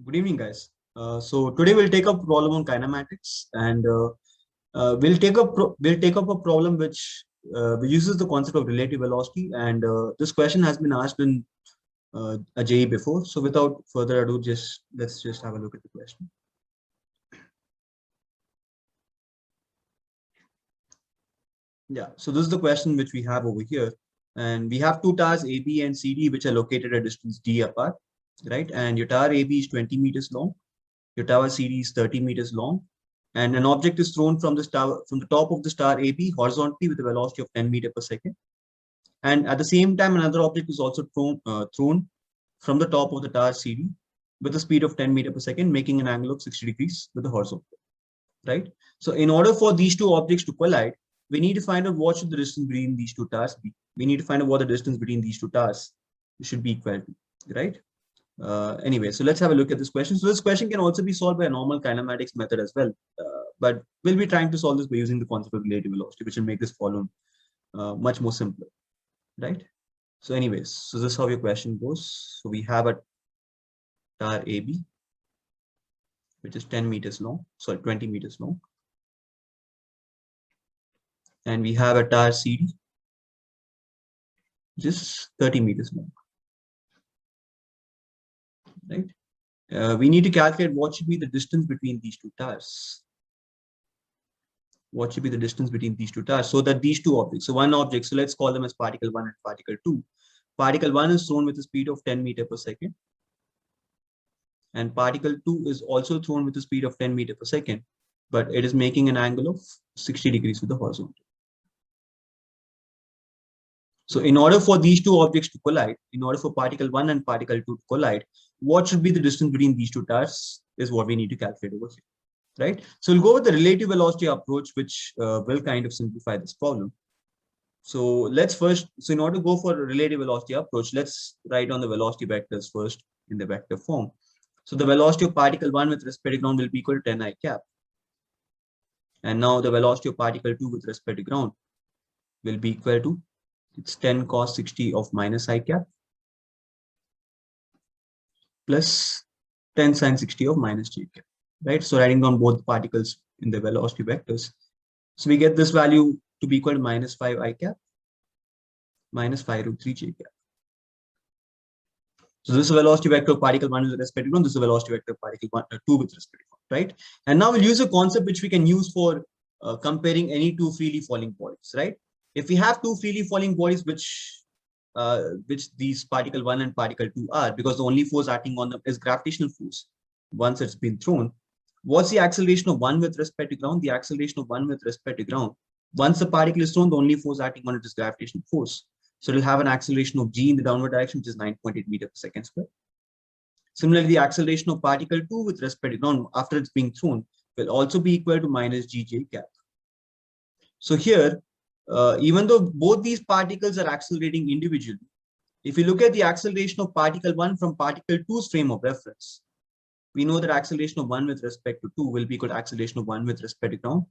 Good evening, guys. So today we'll take up problem on kinematics, and we'll take up a problem which uses the concept of relative velocity. And this question has been asked in a JE before. So without further ado, let's just have a look at the question. Yeah. So this is the question which we have over here, and we have two towers A, B, and C, D, which are located at distance D apart, right? And your tower AB is 20 meters long. Your tower CD is 30 meters long, and an object is thrown from the top of the star AB horizontally with a velocity of 10 meters per second. And at the same time, another object is also thrown from the top of the tower CD with a speed of 10 meters per second, making an angle of 60 degrees with the horizontal, right? So in order for these two objects to collide, we need to find out what should the distance between these two towers be. We need to find out what the distance between these two towers should be equal to, right? Anyway, so let's have a look at this question. So this question can also be solved by a normal kinematics method as well. But we'll be trying to solve this by using the concept of relative velocity, which will make this problem much more simpler, right? So anyways, so this is how your question goes. So we have a tower AB, which is 10 meters long, sorry, 20 meters long. And we have a tower CD, which is 30 meters long, right? We need to calculate what should be the distance between these two towers. What should be the distance between these two towers so that these two objects, so one object, so let's call them as particle 1 and particle 2. Particle 1 is thrown with a speed of 10 meters per second. And particle 2 is also thrown with a speed of 10 meters per second, but it is making an angle of 60 degrees with the horizontal. So in order for these two objects to collide, in order for particle 1 and particle 2 to collide, what should be the distance between these two towers is what we need to calculate over here. Right? So we'll go with the relative velocity approach, which will kind of simplify this problem. So let's first, so in order to go for a relative velocity approach, let's write on the velocity vectors first in the vector form. So the velocity of particle 1 with respect to ground will be equal to 10 I cap. And now the velocity of particle 2 with respect to ground will be equal to, it's 10 cos 60 of minus I cap plus 10 sin 60 of minus j cap. Right? So writing down both particles in the velocity vectors. So we get this value to be equal to minus 5 I cap minus 5 root 3 j cap. So this is the velocity vector of particle 1 with respect to ground. This is the velocity vector of particle 2 with respect to ground, right? And now we'll use a concept which we can use for comparing any two freely falling bodies, right? If we have two freely falling bodies, which these particle 1 and particle 2 are, because the only force acting on them is gravitational force once it's been thrown. What's the acceleration of 1 with respect to ground? The acceleration of 1 with respect to ground, once the particle is thrown, the only force acting on it is gravitational force. So it'll have an acceleration of g in the downward direction, which is 9.8 meters per second square. Similarly, the acceleration of particle 2 with respect to ground after it's being thrown will also be equal to minus gj cap. So here, even though both these particles are accelerating individually, if you look at the acceleration of particle 1 from particle 2's frame of reference, we know that acceleration of 1 with respect to 2 will be equal to acceleration of 1 with respect to ground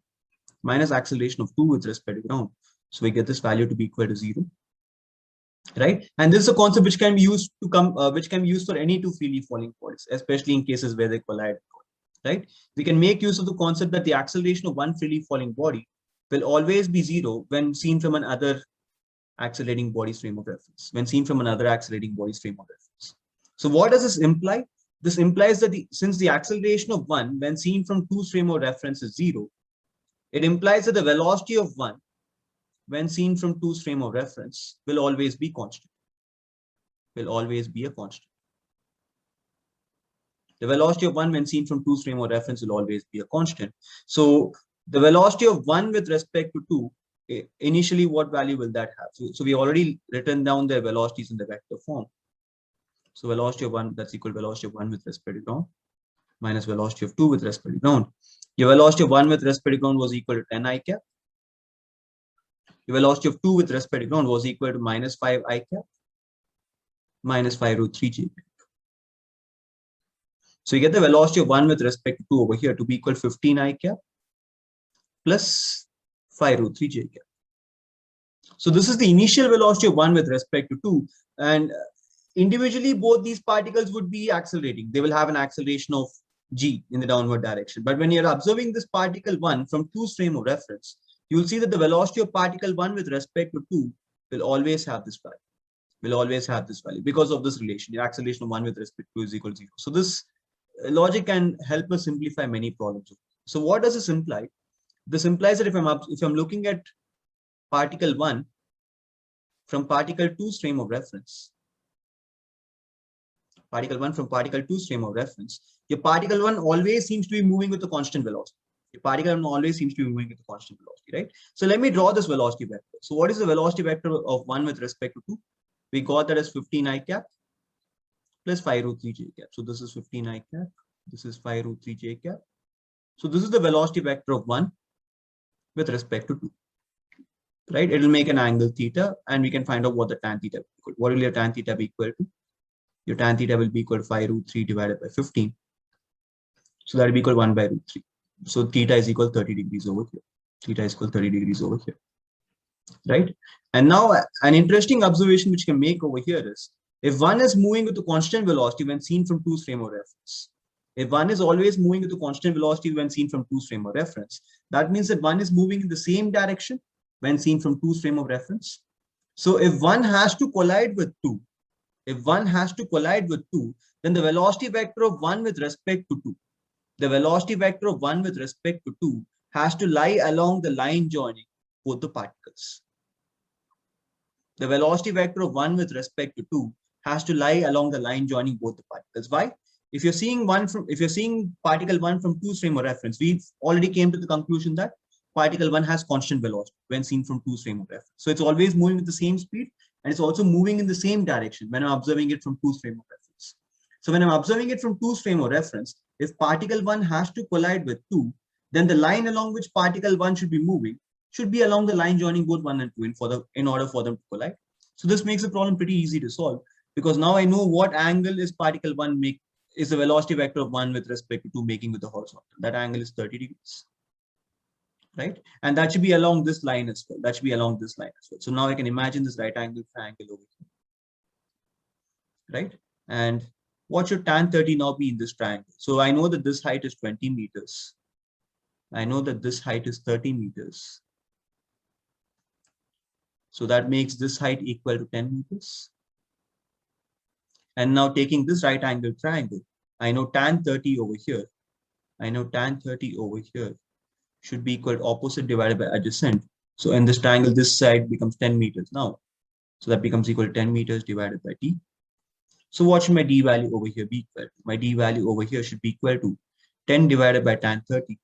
minus acceleration of 2 with respect to ground. So we get this value to be equal to 0, right? And this is a concept which can be used to which can be used for any two freely falling bodies, especially in cases where they collide, right? We can make use of the concept that the acceleration of one freely falling body will always be 0 when seen from another accelerating body's frame of reference, when seen from another accelerating body's frame of reference. So what does this imply? This implies that since the acceleration of 1 when seen from 2's frame of reference is 0, it implies that the velocity of 1 when seen from 2's frame of reference will always be constant, will always be a constant. The velocity of 1 when seen from 2's frame of reference will always be a constant. So the velocity of 1 with respect to 2, initially what value will that have? So we already written down their velocities in the vector form. So velocity of 1, that's equal to velocity of 1 with respect to ground minus velocity of 2 with respect to ground. Your velocity of 1 with respect to ground was equal to 10 I cap. Your velocity of 2 with respect to ground was equal to minus 5 I cap minus 5 root 3 j cap. So you get the velocity of 1 with respect to 2 over here to be equal to 15 I cap plus 5 root 3 j cap. So this is the initial velocity of 1 with respect to 2. And individually, both these particles would be accelerating. They will have an acceleration of g in the downward direction. But when you're observing this particle 1 from 2's frame of reference, you'll see that the velocity of particle 1 with respect to 2 will always have this value. Because of this relation. The acceleration of 1 with respect to 2 is equal to 0. So this logic can help us simplify many problems. So what does this imply? This implies that if I'm looking at particle 1 from particle 2's frame of reference, particle 1 from particle 2's frame of reference, your particle 1 always seems to be moving with a constant velocity. Your particle 1 always seems to be moving with a constant velocity, right? So let me draw this velocity vector. So what is the velocity vector of 1 with respect to 2? We got that as 15 I cap plus 5 root 3 j cap. So this is 15 I cap. This is 5 root 3 j cap. So this is the velocity vector of 1 with respect to 2. Right? It will make an angle theta, and we can find out what the tan theta will be. What will your tan theta be equal to? Your tan theta will be equal to 5 root 3 divided by 15. So that will be equal to 1 by root 3. So theta is equal to 30 degrees over here. Theta is equal to 30 degrees over here. Right? And now an interesting observation which you can make over here is, if one is moving with a constant velocity when seen from 2's frame of reference, if one is always moving with a constant velocity when seen from 2's frame of reference, that means that one is moving in the same direction when seen from 2's frame of reference. So if one has to collide with 2, then the velocity vector of 1 with respect to 2, has to lie along the line joining both the particles. The velocity vector of 1 with respect to 2 has to lie along the line joining both the particles. Why? If you're seeing particle 1 from 2's frame of reference, we've already came to the conclusion that particle 1 has constant velocity when seen from 2's frame of reference. So it's always moving with the same speed, and it's also moving in the same direction when I'm observing it from 2's frame of reference. So when I'm observing it from 2's frame of reference, if particle 1 has to collide with 2, then the line along which particle 1 should be moving should be along the line joining both 1 and 2 in order for them to collide. So this makes the problem pretty easy to solve, because now I know what angle is particle 1 is the velocity vector of 1 with respect to 2 making with the horizontal. That angle is 30 degrees. Right? And that should be along this line as well. So now I can imagine this right angle triangle over here. Right? And what should tan 30 now be in this triangle? So I know that this height is 20 meters. I know that this height is 30 meters. So that makes this height equal to 10 meters. And now taking this right angle triangle, I know tan 30 over here. Should be equal to opposite divided by adjacent. So in this triangle, this side becomes 10 meters now. So that becomes equal to 10 meters divided by t. So what should my d value over here be equal to? My d value over here should be equal to 10 divided by tan 30.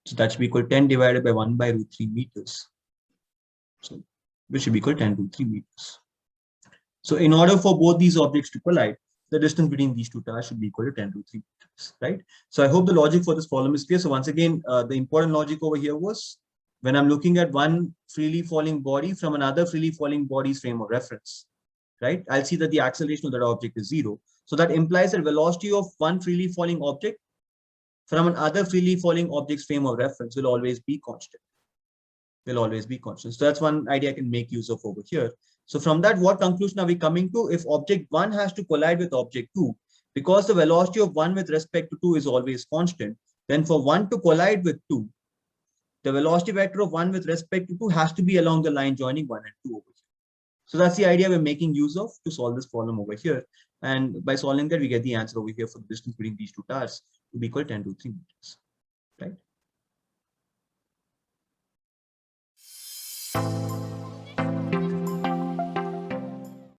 So that should be equal to 10 divided by 1 by root 3 meters. So which should be equal to 10 root 3 meters. So in order for both these objects to collide, the distance between these two towers should be equal to 10 root 3 meters, right? So I hope the logic for this problem is clear. So once again, the important logic over here was, when I'm looking at one freely falling body from another freely falling body's frame of reference, right? I'll see that the acceleration of that object is 0. So that implies that velocity of one freely falling object from another freely falling object's frame of reference will always be constant. So that's one idea I can make use of over here. So from that, what conclusion are we coming to? If object 1 has to collide with object 2, because the velocity of 1 with respect to 2 is always constant, then for 1 to collide with 2, the velocity vector of 1 with respect to 2 has to be along the line joining 1 and 2 over here. So that's the idea we're making use of to solve this problem over here. And by solving that, we get the answer over here for the distance between these two towers to be equal to 10 to 3 meters, right?